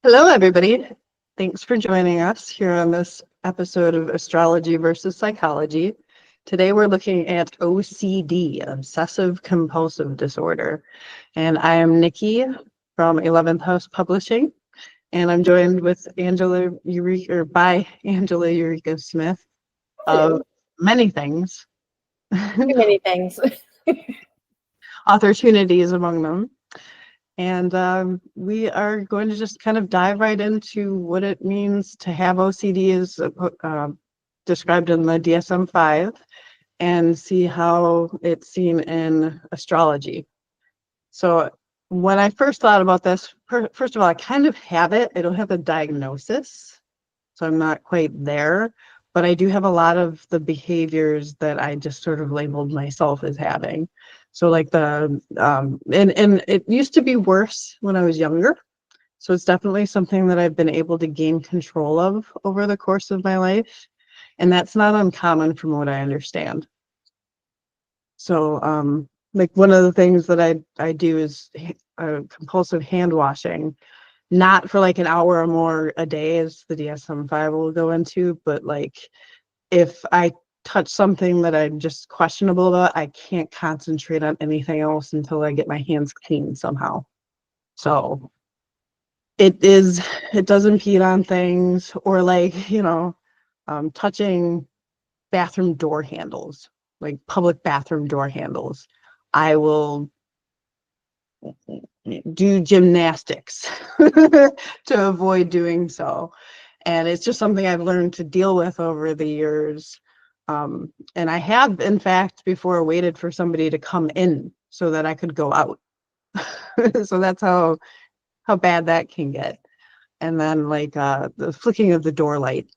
Hello, everybody. Thanks for joining us here on this episode of Astrology versus Psychology. Today we're looking at OCD, Obsessive Compulsive Disorder. And I am Nikki from 11th House Publishing, and I'm joined with by Angela Eureka Smith of many things. Many things. Authortunities among them. And we are going to just kind of dive right into what it means to have OCD as described in the DSM-5 and see how it's seen in astrology. So when I first thought about this, first of all, I kind of have it. I don't have the diagnosis, so I'm not quite there, but I do have a lot of the behaviors that I just sort of labeled myself as having. So like and it used to be worse when I was younger. So it's definitely something that I've been able to gain control of over the course of my life. And that's not uncommon from what I understand. So like one of the things that I do is compulsive hand washing, not for like an hour or more a day as the DSM-5 will go into, but like if I touch something that I'm just questionable about, I can't concentrate on anything else until I get my hands clean somehow. So it does impede on things, or like, touching bathroom door handles, like public bathroom door handles. I will do gymnastics to avoid doing so. And it's just something I've learned to deal with over the years. And I have, in fact, before waited for somebody to come in so that I could go out. So that's how bad that can get. And then like the flicking of the door light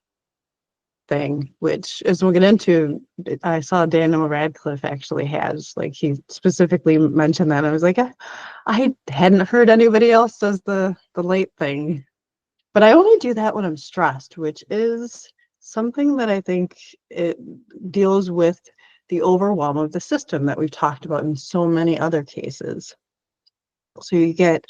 thing, which as we'll get into, I saw Daniel Radcliffe actually has, like, he specifically mentioned that. I was like, I hadn't heard anybody else does the light thing. But I only do that when I'm stressed, which is something that I think it deals with the overwhelm of the system that we've talked about in so many other cases. So you get,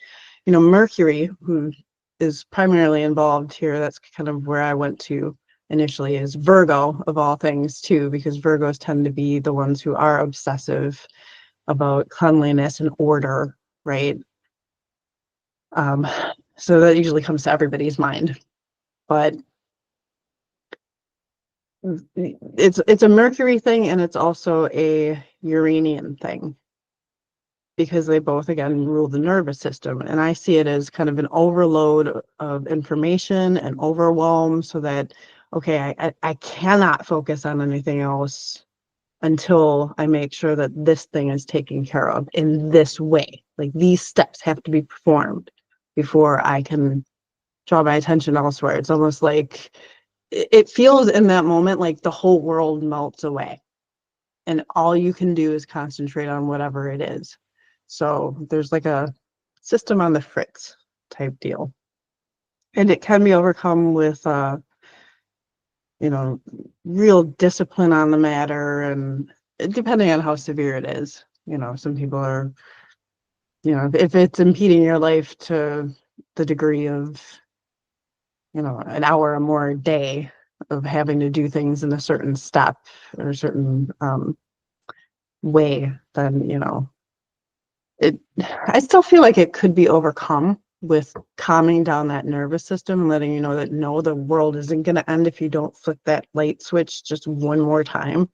Mercury, who is primarily involved here. That's kind of where I went to initially, is Virgo of all things too, because Virgos tend to be the ones who are obsessive about cleanliness and order, right? So that usually comes to everybody's mind. But it's a Mercury thing, and it's also a Uranian thing, because they both, again, rule the nervous system. And I see it as kind of an overload of information and overwhelm, so that, okay, I cannot focus on anything else until I make sure that this thing is taken care of in this way. Like, these steps have to be performed before I can draw my attention elsewhere. It's almost like it feels in that moment like the whole world melts away and all you can do is concentrate on whatever it is. So there's like a system on the fritz type deal. And it can be overcome with, real discipline on the matter, and depending on how severe it is. Some people are, if it's impeding your life to the degree of, an hour or more a day of having to do things in a certain step or a certain way, then, I still feel like it could be overcome with calming down that nervous system and letting you know that no, the world isn't going to end if you don't flip that light switch just one more time.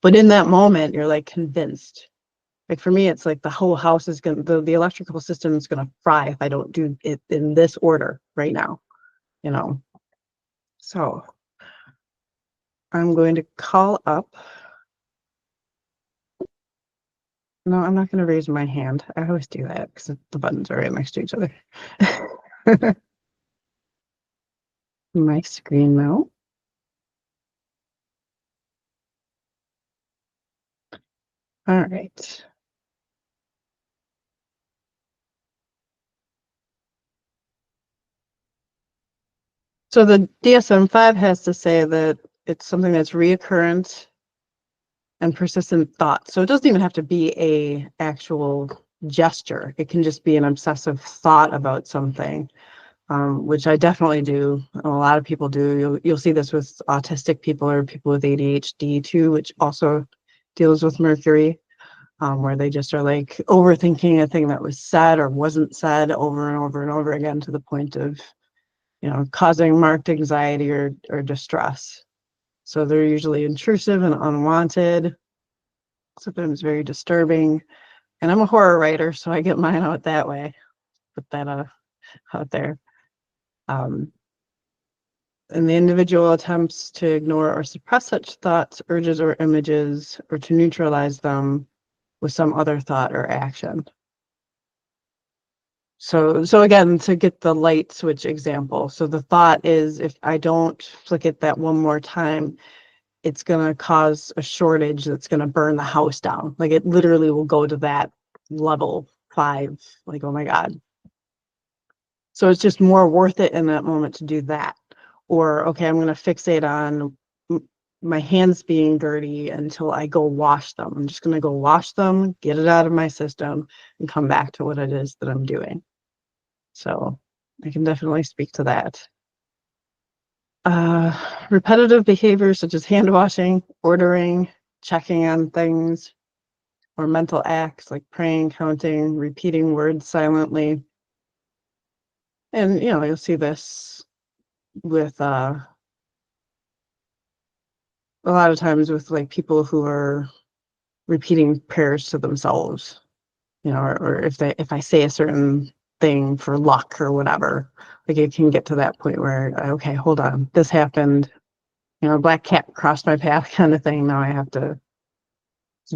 But in that moment, you're like convinced. Like for me, it's like the whole house is going to, the electrical system is going to fry if I don't do it in this order right now, So I'm going to call up. No, I'm not going to raise my hand. I always do that because the buttons are right next to each other. My screen now. All right. So the DSM-5 has to say that it's something that's reoccurrent and persistent thought. So it doesn't even have to be a actual gesture. It can just be an obsessive thought about something. which I definitely do. A lot of people do. You'll see this with autistic people or people with ADHD too, which also deals with Mercury, where they just are like overthinking a thing that was said or wasn't said over and over and over again to the point of, causing marked anxiety or distress. So they're usually intrusive and unwanted, sometimes very disturbing. And I'm a horror writer, so I get mine out that way. Put that out there. And the individual attempts to ignore or suppress such thoughts, urges, or images, or to neutralize them with some other thought or action. So again, to get the light switch example. So the thought is, if I don't flick it that one more time, it's going to cause a shortage that's going to burn the house down. Like it literally will go to that level 5. Like, oh my God. So it's just more worth it in that moment to do that. Or, okay, I'm going to fixate on my hands being dirty until I go wash them. I'm just going to go wash them, get it out of my system, and come back to what it is that I'm doing. So I can definitely speak to that. Repetitive behaviors such as hand washing, ordering, checking on things, or mental acts like praying, counting, repeating words silently. And, you'll see this with a lot of times with like people who are repeating prayers to themselves, or if I say a certain thing for luck or whatever, like it can get to that point where, okay, hold on, this happened, a black cat crossed my path kind of thing. Now I have to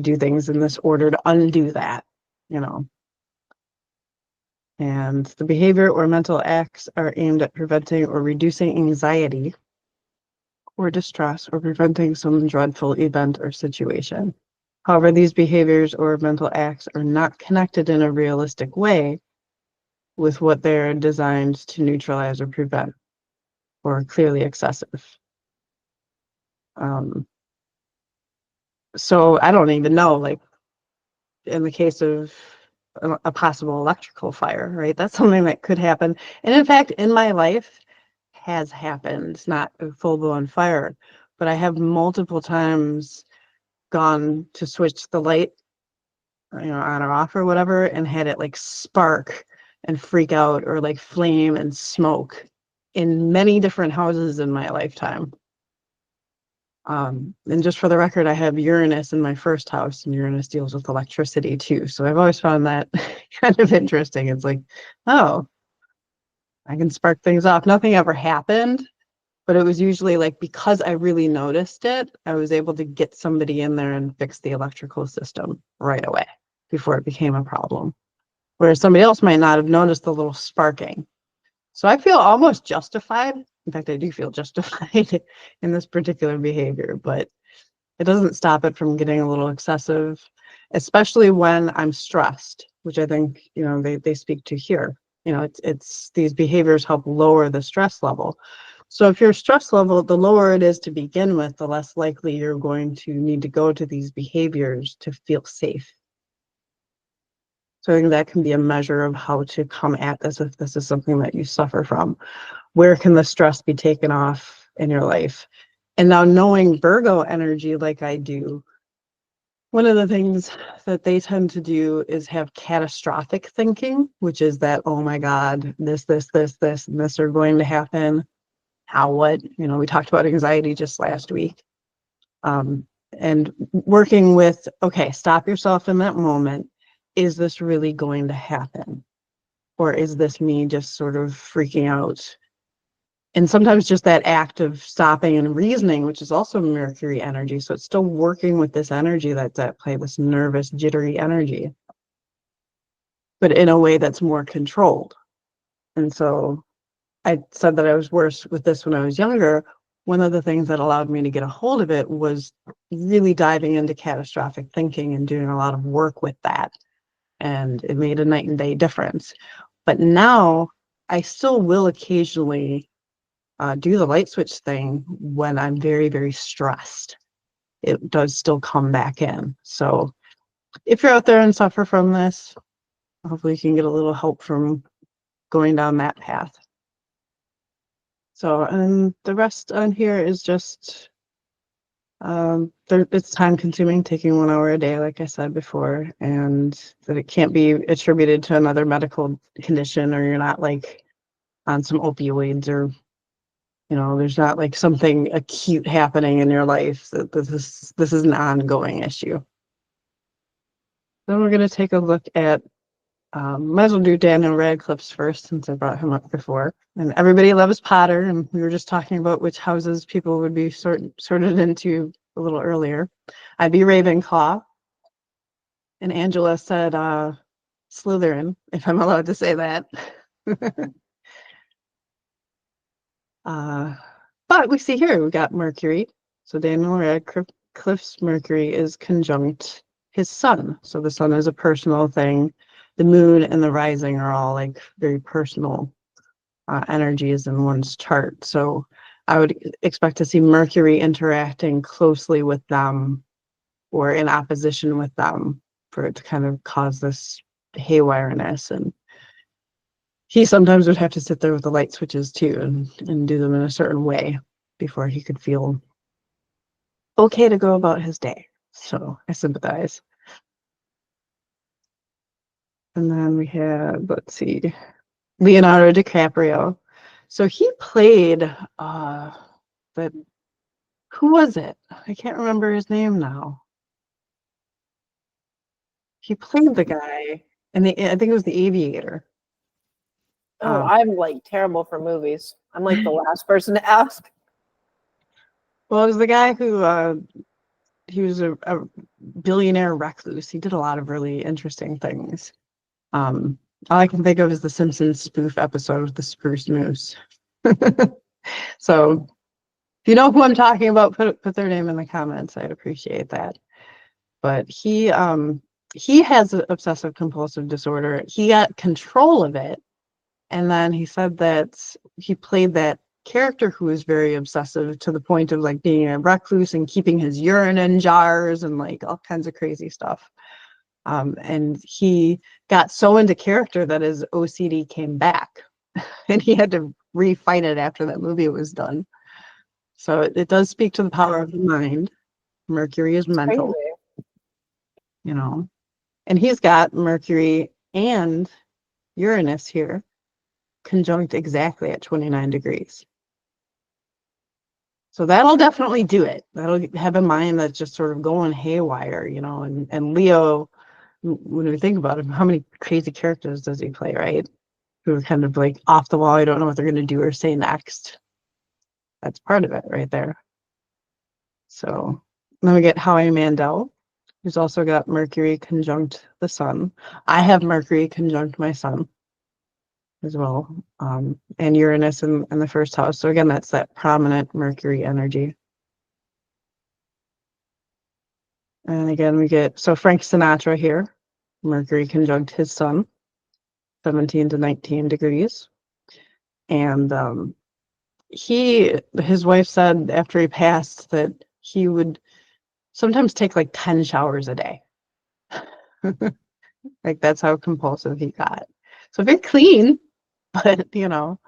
do things in this order to undo that, And the behavior or mental acts are aimed at preventing or reducing anxiety or distress or preventing some dreadful event or situation. However, these behaviors or mental acts are not connected in a realistic way with what they're designed to neutralize or prevent, or clearly excessive. So I don't even know, like in the case of a possible electrical fire, right? That's something that could happen. And in fact, in my life has happened. It's not a full-blown fire, but I have multiple times gone to switch the light, on or off or whatever, and had it like spark and freak out or like flame and smoke in many different houses in my lifetime. And just for the record, I have Uranus in my first house, and Uranus deals with electricity too. So I've always found that kind of interesting. It's like, oh, I can spark things off. Nothing ever happened, but it was usually like, because I really noticed it, I was able to get somebody in there and fix the electrical system right away before it became a problem. Whereas somebody else might not have noticed the little sparking. So I feel almost justified. In fact, I do feel justified in this particular behavior, but it doesn't stop it from getting a little excessive, especially when I'm stressed, which I think, they speak to here. It's these behaviors help lower the stress level. So if your stress level, the lower it is to begin with, the less likely you're going to need to go to these behaviors to feel safe. So I think that can be a measure of how to come at this if this is something that you suffer from. Where can the stress be taken off in your life? And now, knowing Virgo energy like I do, one of the things that they tend to do is have catastrophic thinking, which is that, oh my God, this, and this are going to happen. How, what? We talked about anxiety just last week. And working with, okay, stop yourself in that moment. Is this really going to happen? Or is this me just sort of freaking out? And sometimes just that act of stopping and reasoning, which is also Mercury energy. So it's still working with this energy that's at play, this nervous, jittery energy, but in a way that's more controlled. And so I said that I was worse with this when I was younger. One of the things that allowed me to get a hold of it was really diving into catastrophic thinking and doing a lot of work with that. And it made a night and day difference. But now I still will occasionally do the light switch thing when I'm very, very stressed. It does still come back in. So if you're out there and suffer from this, hopefully you can get a little help from going down that path. So, and the rest on here is just it's time consuming, taking 1 hour a day, like I said before, and that it can't be attributed to another medical condition, or you're not like on some opioids, or there's not like something acute happening in your life, that this is an ongoing issue. Then we're going to take a look at might as well do Daniel Radcliffe's first, since I brought him up before. And everybody loves Potter, and we were just talking about which houses people would be sorted into a little earlier. I'd be Ravenclaw, and Angela said Slytherin, if I'm allowed to say that. But we see here, we got Mercury. So Daniel Radcliffe's Mercury is conjunct his sun. So the sun is a personal thing. The moon and the rising are all like very personal energies in one's chart. So I would expect to see Mercury interacting closely with them or in opposition with them for it to kind of cause this haywireness. And he sometimes would have to sit there with the light switches too, and do them in a certain way before he could feel okay to go about his day. So I sympathize. And then we have, let's see, Leonardo DiCaprio. So he played the who was it? I can't remember his name now. He played the guy, and I think it was the Aviator. Oh, I'm like terrible for movies. I'm like the last person to ask. Well, it was the guy who he was a billionaire recluse. He did a lot of really interesting things. All I can think of is the Simpsons spoof episode with the Spruce Moose. So if you know who I'm talking about, put their name in the comments. I'd appreciate that. But he has an obsessive compulsive disorder. He got control of it, and then he said that he played that character who was very obsessive to the point of like being a recluse and keeping his urine in jars and like all kinds of crazy stuff. And he got so into character that his OCD came back, and he had to refight it after that movie was done. So it does speak to the power of the mind. Mercury is mental, and he's got Mercury and Uranus here conjunct exactly at 29 degrees. So that'll definitely do it. That'll have a mind that's just sort of going haywire, and Leo, when we think about him, how many crazy characters does he play, right? Who are kind of like off the wall. You don't know what they're going to do or say next. That's part of it right there. So then we get Howie Mandel, who's also got Mercury conjunct the sun. I have Mercury conjunct my sun as well, and Uranus in the first house. So again, that's that prominent Mercury energy. And again, we get, so Frank Sinatra here, Mercury conjunct his sun, 17 to 19 degrees. And his wife said after he passed that he would sometimes take like 10 showers a day. Like that's how compulsive he got. So very clean, but a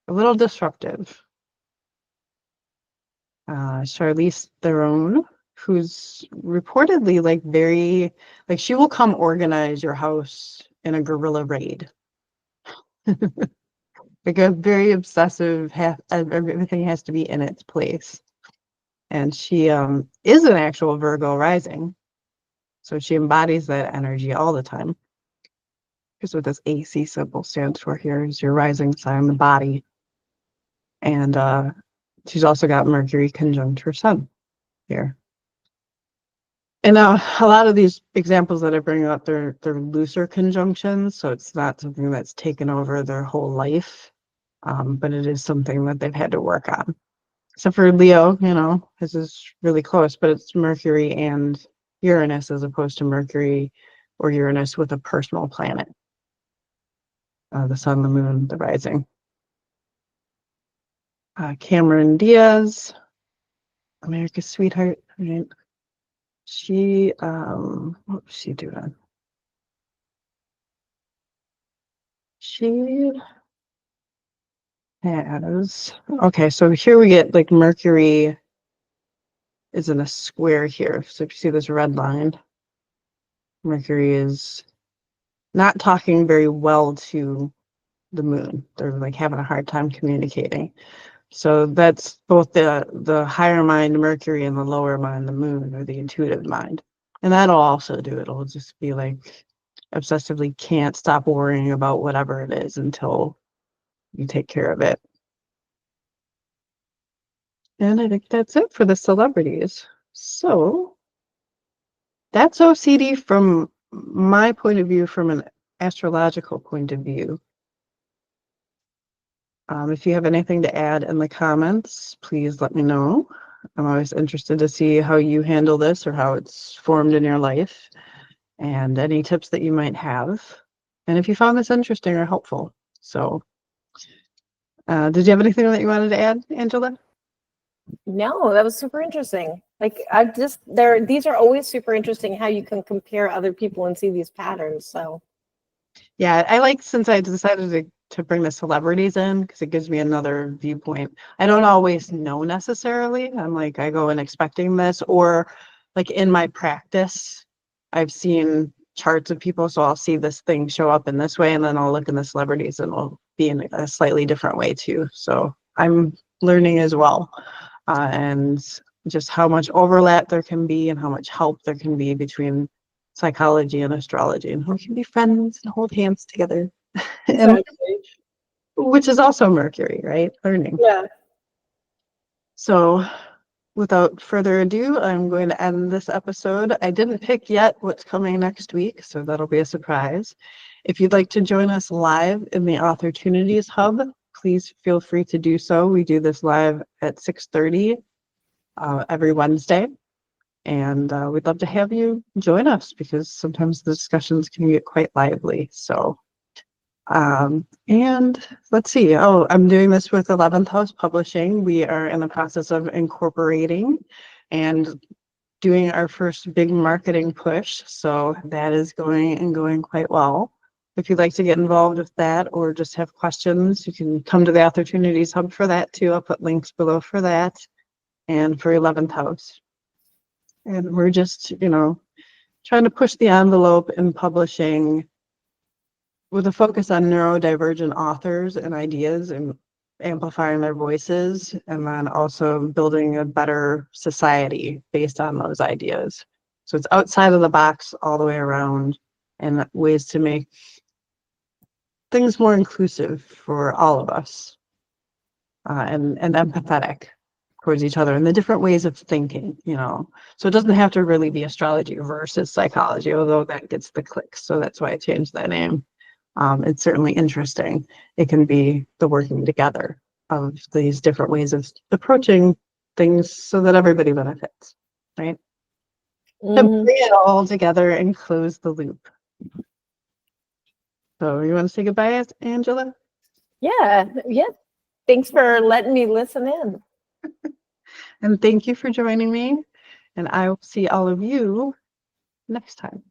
little disruptive. Charlize Theron, who's reportedly like very, like she will come organize your house in a guerrilla raid. Like a very obsessive, everything has to be in its place. And she is an actual Virgo rising. So she embodies that energy all the time. Here's what this AC symbol stands for here is your rising sign, the body. And she's also got Mercury conjunct her sun here. And now a lot of these examples that I bring up, they're looser conjunctions. So it's not something that's taken over their whole life, but it is something that they've had to work on. So for Leo, this is really close, but it's Mercury and Uranus as opposed to Mercury or Uranus with a personal planet. The sun, the moon, the rising. Cameron Diaz, America's sweetheart. Right? She, what was she doing? She has, okay, so here we get like Mercury is in a square here. So if you see this red line, Mercury is not talking very well to the moon. They're like having a hard time communicating. So that's both the higher mind, Mercury, and the lower mind, the moon, or the intuitive mind. And that'll also do it. It'll just be like obsessively can't stop worrying about whatever it is until you take care of it. And I think that's it for the celebrities. So that's OCD from my point of view, from an astrological point of view. If you have anything to add in the comments, please let me know. I'm always interested to see how you handle this or how it's formed in your life, and any tips that you might have. And if you found this interesting or helpful. So, did you have anything that you wanted to add, Angela? No, that was super interesting. Like these are always super interesting how you can compare other people and see these patterns. So Yeah, I like, since I decided to bring the celebrities in, because it gives me another viewpoint. I don't always know necessarily. I'm like, I go in expecting this, or like in my practice, I've seen charts of people, so I'll see this thing show up in this way, and then I'll look in the celebrities and it'll be in a slightly different way too. So I'm learning as well. And just how much overlap there can be and how much help there can be between psychology and astrology, and how we can be friends and hold hands together. And which is also Mercury, right? Learning. yeah. So without further ado, I'm going to end this episode. I didn't pick yet what's coming next week, so that'll be a surprise. If you'd like to join us live in the Authortunities Hub, please feel free to do so. We do this live at 6:30 every Wednesday. And we'd love to have you join us, because sometimes the discussions can get quite lively. So, and let's see. Oh, I'm doing this with 11th House Publishing. We are in the process of incorporating and doing our first big marketing push. So that is going quite well. If you'd like to get involved with that or just have questions, you can come to the Opportunities Hub for that too. I'll put links below for that and for 11th House. And we're just, trying to push the envelope in publishing with a focus on neurodivergent authors and ideas, and amplifying their voices, and then also building a better society based on those ideas. So it's outside of the box all the way around, and ways to make things more inclusive for all of us, and empathetic towards each other, and the different ways of thinking, So it doesn't have to really be astrology versus psychology, although that gets the clicks. So that's why I changed that name. It's certainly interesting. It can be the working together of these different ways of approaching things so that everybody benefits, right? To bring it all together and close the loop. So you want to say goodbye, Angela? Yeah. Thanks for letting me listen in. And thank you for joining me. And I will see all of you next time.